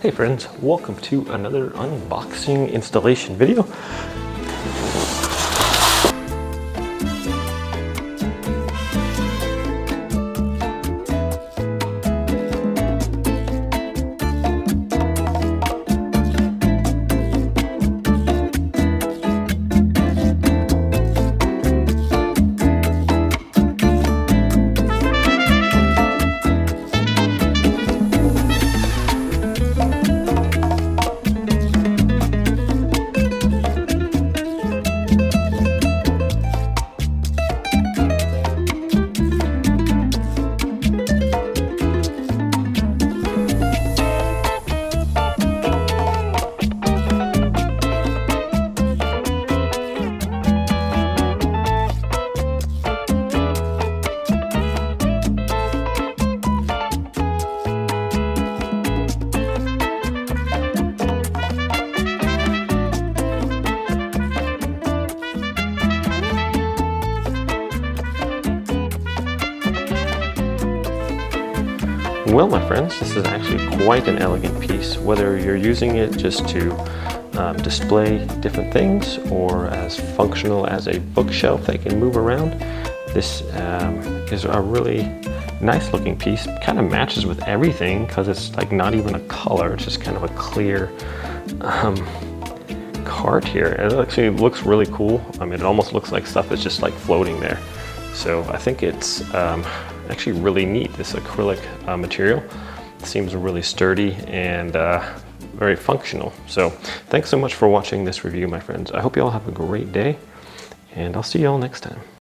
Hey friends, welcome to another unboxing installation video. Well, my friends, this is actually quite an elegant piece. Whether you're using it just to display different things or as functional as a bookshelf that can move around, this is a really nice looking piece. Kind of matches with everything because it's like not even a color, it's just kind of a clear cart here. It actually looks really cool. I mean, it almost looks like stuff is just like floating there. So I think it's actually really neat. This acrylic material seems really sturdy and very functional. So thanks so much for watching this review, my friends. I hope you all have a great day, and I'll see you all next time.